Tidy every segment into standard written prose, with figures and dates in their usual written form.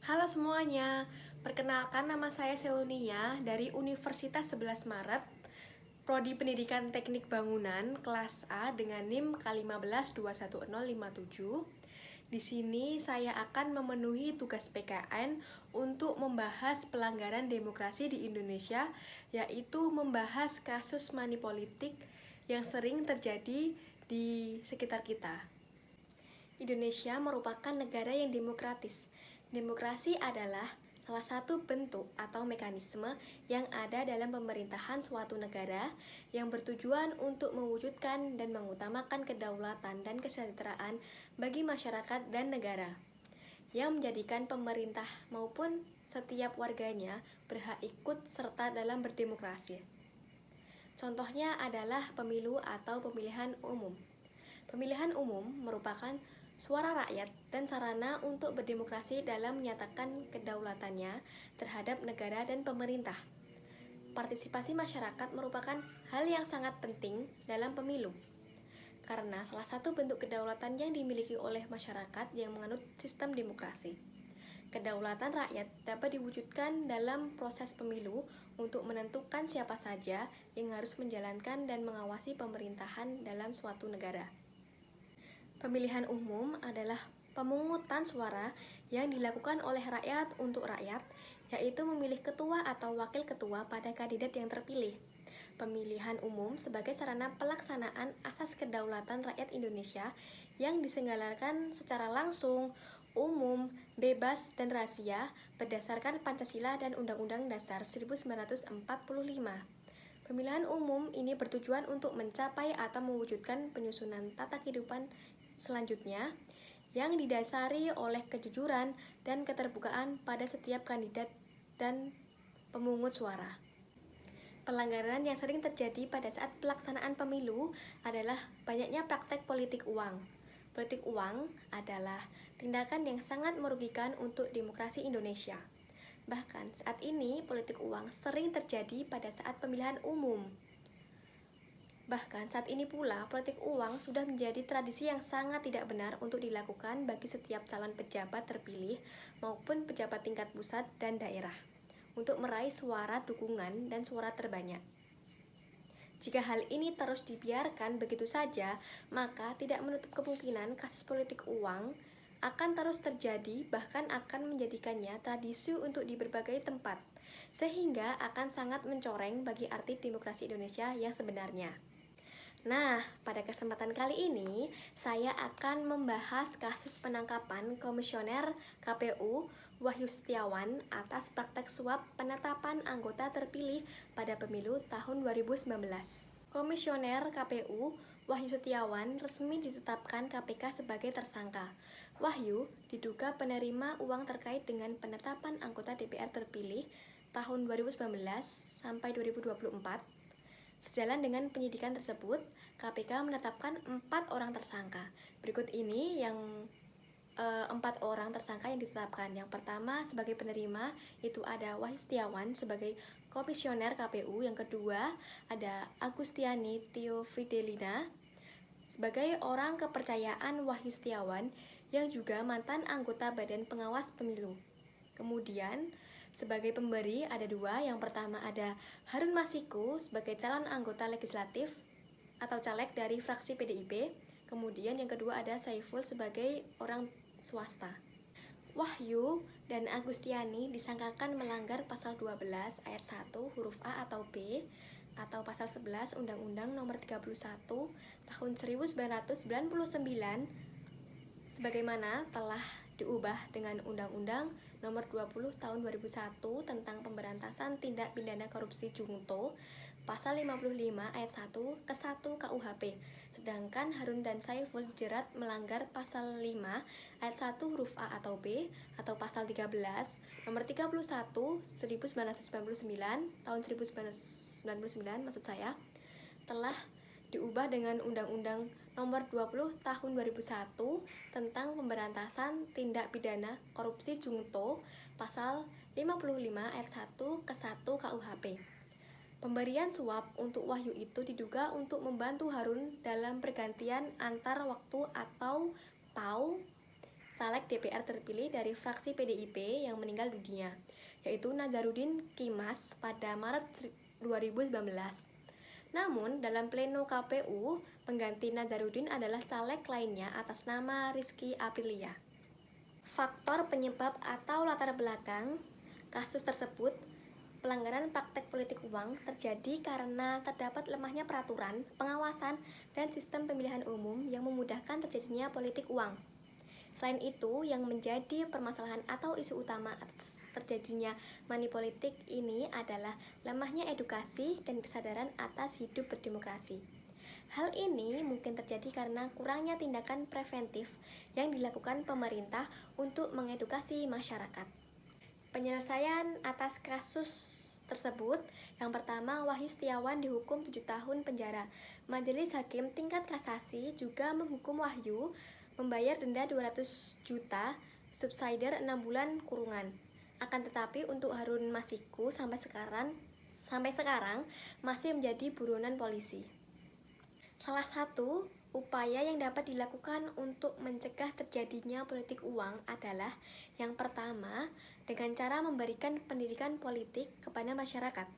Halo semuanya, perkenalkan nama saya Selunia dari Universitas 11 Maret, Prodi Pendidikan Teknik Bangunan, kelas A dengan NIM K1521057. Di sini saya akan memenuhi tugas PKN untuk membahas pelanggaran demokrasi di Indonesia, yaitu membahas kasus money politik yang sering terjadi di sekitar kita. Indonesia merupakan negara yang demokratis. Demokrasi adalah salah satu bentuk atau mekanisme yang ada dalam pemerintahan suatu negara yang bertujuan untuk mewujudkan dan mengutamakan kedaulatan dan kesejahteraan bagi masyarakat dan negara, yang menjadikan pemerintah maupun setiap warganya berhak ikut serta dalam berdemokrasi. Contohnya adalah pemilu atau pemilihan umum. Pemilihan umum merupakan suara rakyat dan sarana untuk berdemokrasi dalam menyatakan kedaulatannya terhadap negara dan pemerintah. Partisipasi masyarakat merupakan hal yang sangat penting dalam pemilu, karena salah satu bentuk kedaulatan yang dimiliki oleh masyarakat yang menganut sistem demokrasi. Kedaulatan rakyat dapat diwujudkan dalam proses pemilu untuk menentukan siapa saja yang harus menjalankan dan mengawasi pemerintahan dalam suatu negara. Pemilihan umum adalah pemungutan suara yang dilakukan oleh rakyat untuk rakyat, yaitu memilih ketua atau wakil ketua pada kandidat yang terpilih. Pemilihan umum sebagai sarana pelaksanaan asas kedaulatan rakyat Indonesia yang diselenggarakan secara langsung, umum, bebas, dan rahasia berdasarkan Pancasila dan Undang-Undang Dasar 1945. Pemilihan umum ini bertujuan untuk mencapai atau mewujudkan penyusunan tata kehidupan selanjutnya yang didasari oleh kejujuran dan keterbukaan pada setiap kandidat dan pemungut suara. Pelanggaran yang sering terjadi pada saat pelaksanaan pemilu adalah banyaknya praktek politik uang. Politik uang adalah tindakan yang sangat merugikan untuk demokrasi Indonesia. Bahkan saat ini politik uang sering terjadi pada saat pemilihan umum. Bahkan saat ini pula, politik uang sudah menjadi tradisi yang sangat tidak benar untuk dilakukan bagi setiap calon pejabat terpilih maupun pejabat tingkat pusat dan daerah untuk meraih suara dukungan dan suara terbanyak. Jika hal ini terus dibiarkan begitu saja, maka tidak menutup kemungkinan kasus politik uang akan terus terjadi, bahkan akan menjadikannya tradisi untuk di berbagai tempat, sehingga akan sangat mencoreng bagi arti demokrasi Indonesia yang sebenarnya. Nah, pada kesempatan kali ini, saya akan membahas kasus penangkapan Komisioner KPU Wahyu Setiawan atas praktek suap penetapan anggota terpilih pada pemilu tahun 2019. Komisioner KPU Wahyu Setiawan resmi ditetapkan KPK sebagai tersangka. Wahyu diduga penerima uang terkait dengan penetapan anggota DPR terpilih tahun 2019 sampai 2024. Sejalan dengan penyidikan tersebut, KPK menetapkan 4 orang tersangka. Berikut ini yang 4 orang tersangka yang ditetapkan. Yang pertama sebagai penerima itu ada Wahyu Setiawan sebagai komisioner KPU. Yang kedua ada Agustiani Tio Fridelina sebagai orang kepercayaan Wahyu Setiawan yang juga mantan anggota Badan Pengawas Pemilu. Kemudian sebagai pemberi ada 2, yang pertama ada Harun Masiku sebagai calon anggota legislatif atau caleg dari fraksi PDIP. Kemudian yang kedua ada Saiful sebagai orang swasta. Wahyu dan Agustiani disangkakan melanggar pasal 12 ayat 1 huruf A atau B atau pasal 11 Undang-Undang Nomor 31 Tahun 1999 sebagaimana telah diubah dengan Undang-Undang Nomor 20 Tahun 2001 tentang pemberantasan tindak pidana korupsi Junto pasal 55 ayat 1 ke 1 KUHP. Sedangkan Harun dan Saiful dijerat melanggar pasal 5 ayat 1 huruf A atau B atau pasal 13 nomor 31 1999 tahun 1999 maksud saya telah diubah dengan Undang-Undang Nomor 20 Tahun 2001 tentang pemberantasan tindak pidana korupsi Junto pasal 55 ayat 1 ke 1 KUHP. Pemberian suap untuk Wahyu itu diduga untuk membantu Harun dalam pergantian antar waktu atau PAU caleg DPR terpilih dari fraksi PDIP yang meninggal dunia, yaitu Nazarudin Kimas pada Maret 2019. Namun, dalam pleno KPU, pengganti Nazarudin adalah caleg lainnya atas nama Rizky Aprilia. Faktor penyebab atau latar belakang kasus tersebut, pelanggaran praktek politik uang terjadi karena terdapat lemahnya peraturan, pengawasan, dan sistem pemilihan umum yang memudahkan terjadinya politik uang. Selain itu, yang menjadi permasalahan atau isu utama atas terjadinya money politik ini adalah lemahnya edukasi dan kesadaran atas hidup berdemokrasi. Hal ini mungkin terjadi karena kurangnya tindakan preventif yang dilakukan pemerintah untuk mengedukasi masyarakat. Penyelesaian atas kasus tersebut, yang pertama, Wahyu Setiawan dihukum 7 tahun penjara. Majelis Hakim tingkat kasasi juga menghukum Wahyu membayar denda 200 juta, subsidiar 6 bulan kurungan. Akan tetapi untuk Harun Masiku sampai sekarang masih menjadi buronan polisi. Salah satu upaya yang dapat dilakukan untuk mencegah terjadinya politik uang adalah yang pertama, dengan cara memberikan pendidikan politik kepada masyarakat.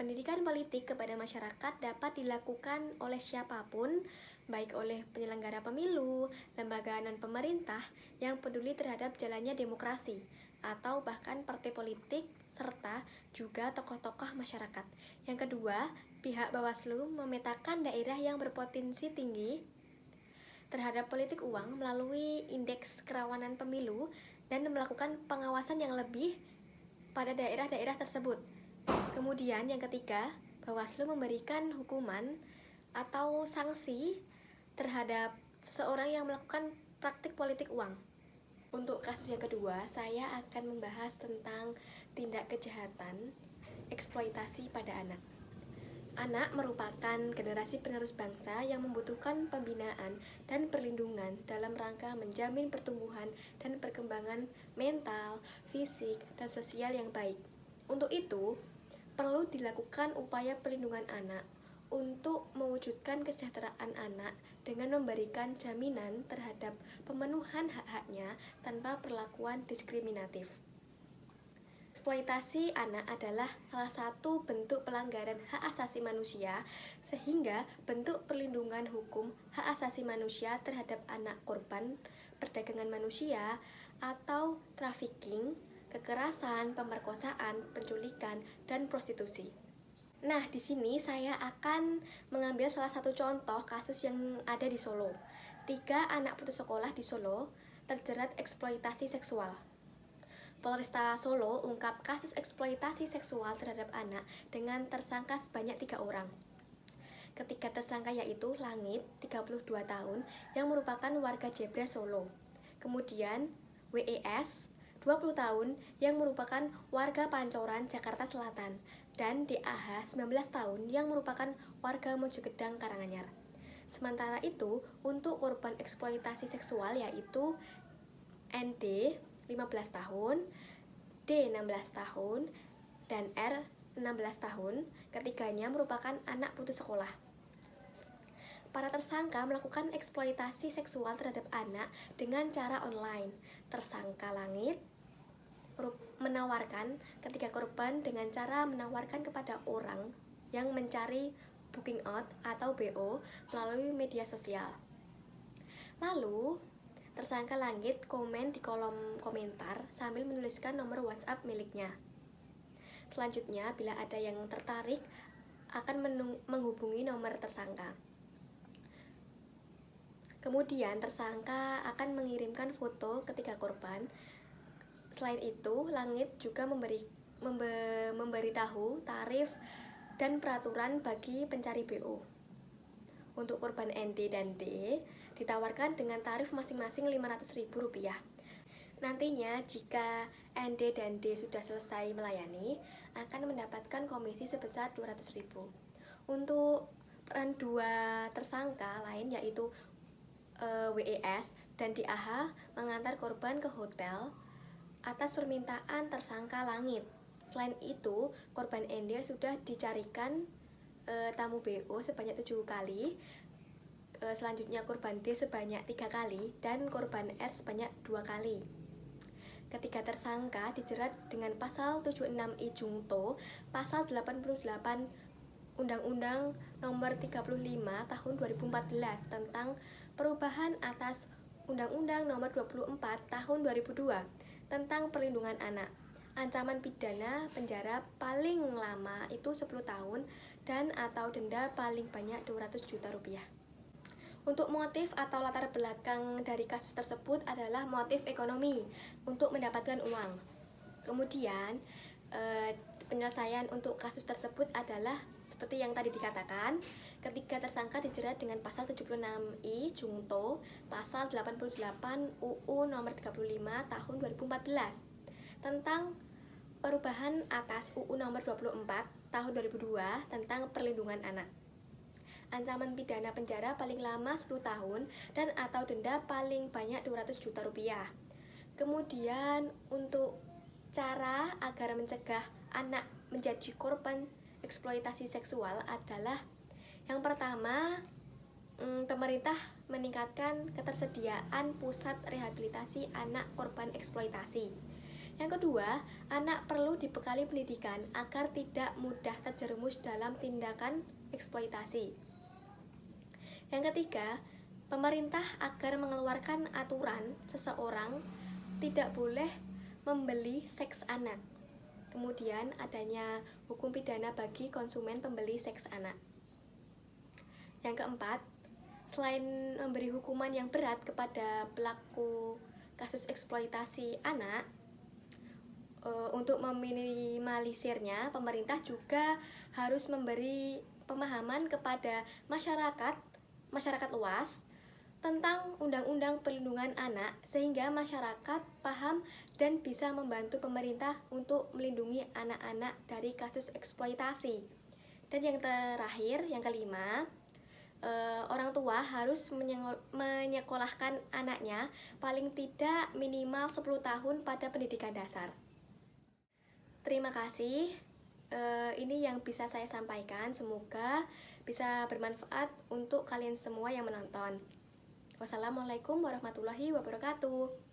Pendidikan politik kepada masyarakat dapat dilakukan oleh siapapun, baik oleh penyelenggara pemilu, lembaga non-pemerintah yang peduli terhadap jalannya demokrasi, atau bahkan partai politik, serta juga tokoh-tokoh masyarakat. Yang kedua, pihak Bawaslu memetakan daerah yang berpotensi tinggi terhadap politik uang melalui indeks kerawanan pemilu dan melakukan pengawasan yang lebih pada daerah-daerah tersebut. Kemudian yang ketiga, Bawaslu memberikan hukuman atau sanksi terhadap seseorang yang melakukan praktik politik uang. Untuk kasus yang kedua, saya akan membahas tentang tindak kejahatan eksploitasi pada anak. Anak merupakan generasi penerus bangsa yang membutuhkan pembinaan dan perlindungan dalam rangka menjamin pertumbuhan dan perkembangan mental, fisik, dan sosial yang baik. Untuk itu, perlu dilakukan upaya perlindungan anak untuk mewujudkan kesejahteraan anak dengan memberikan jaminan terhadap pemenuhan hak-haknya tanpa perlakuan diskriminatif. Eksploitasi anak adalah salah satu bentuk pelanggaran hak asasi manusia, sehingga bentuk perlindungan hukum hak asasi manusia terhadap anak korban perdagangan manusia atau trafficking, kekerasan, pemerkosaan, penculikan, dan prostitusi. Nah, di sini saya akan mengambil salah satu contoh kasus yang ada di Solo. 3 anak putus sekolah di Solo terjerat eksploitasi seksual. Polresta Solo ungkap kasus eksploitasi seksual terhadap anak dengan tersangka sebanyak 3 orang. Ketiga tersangka yaitu Langit, 32 tahun, yang merupakan warga Jebres Solo. Kemudian WES, 20 tahun, yang merupakan warga Pancoran, Jakarta Selatan, dan DAH, 19 tahun, yang merupakan warga Mojogedang, Karanganyar. Sementara itu, untuk korban eksploitasi seksual yaitu ND, 15 tahun, D, 16 tahun, dan R, 16 tahun, ketiganya merupakan anak putus sekolah. Para tersangka melakukan eksploitasi seksual terhadap anak dengan cara online. Tersangka Langit menawarkan ketiga korban dengan cara menawarkan kepada orang yang mencari booking out atau BO melalui media sosial. Lalu, tersangka Langit komen di kolom komentar sambil menuliskan nomor WhatsApp miliknya. Selanjutnya, bila ada yang tertarik, akan menghubungi nomor tersangka. Kemudian tersangka akan mengirimkan foto ketiga korban. Selain itu, Langit juga memberitahu tarif dan peraturan bagi pencari BO. Untuk korban ND dan D ditawarkan dengan tarif masing-masing Rp500.000. Nantinya jika ND dan D sudah selesai melayani, akan mendapatkan komisi sebesar Rp200.000. Untuk peran 2 tersangka lain yaitu WES dan DAH mengantar korban ke hotel atas permintaan tersangka Langit. Selain itu, korban ND sudah dicarikan tamu BO sebanyak 7 kali selanjutnya korban D sebanyak 3 kali dan korban R sebanyak 2 kali. Ketiga tersangka dijerat dengan pasal 76I Jungto, pasal 88 Undang-Undang Nomor 35 Tahun 2014 tentang perubahan atas Undang-Undang Nomor 24 Tahun 2002 tentang perlindungan anak. Ancaman pidana penjara paling lama itu 10 tahun dan atau denda paling banyak 200 juta rupiah. Untuk motif atau latar belakang dari kasus tersebut adalah motif ekonomi untuk mendapatkan uang. Kemudian penyelesaian untuk kasus tersebut adalah seperti yang tadi dikatakan, ketiga tersangka dijerat dengan pasal 76I Jungto, pasal 88 UU Nomor 35 Tahun 2014 tentang perubahan atas UU Nomor 24 Tahun 2002 tentang perlindungan anak. Ancaman pidana penjara paling lama 10 tahun dan atau denda paling banyak 200 juta rupiah. Kemudian untuk cara agar mencegah anak menjadi korban eksploitasi seksual adalah yang pertama, pemerintah meningkatkan ketersediaan pusat rehabilitasi anak korban eksploitasi. Yang kedua, anak perlu dibekali pendidikan agar tidak mudah terjerumus dalam tindakan eksploitasi. Yang ketiga, pemerintah agar mengeluarkan aturan seseorang tidak boleh membeli seks anak. Kemudian adanya hukum pidana bagi konsumen pembeli seks anak. Yang keempat, selain memberi hukuman yang berat kepada pelaku kasus eksploitasi anak, untuk meminimalisirnya, pemerintah juga harus memberi pemahaman kepada masyarakat luas tentang Undang-Undang Perlindungan Anak sehingga masyarakat paham dan bisa membantu pemerintah untuk melindungi anak-anak dari kasus eksploitasi. Dan yang terakhir, yang kelima, orang tua harus menyekolahkan anaknya paling tidak minimal 10 tahun pada pendidikan dasar. Terima kasih. Ini yang bisa saya sampaikan, semoga bisa bermanfaat untuk kalian semua yang menonton. Wassalamualaikum warahmatullahi wabarakatuh.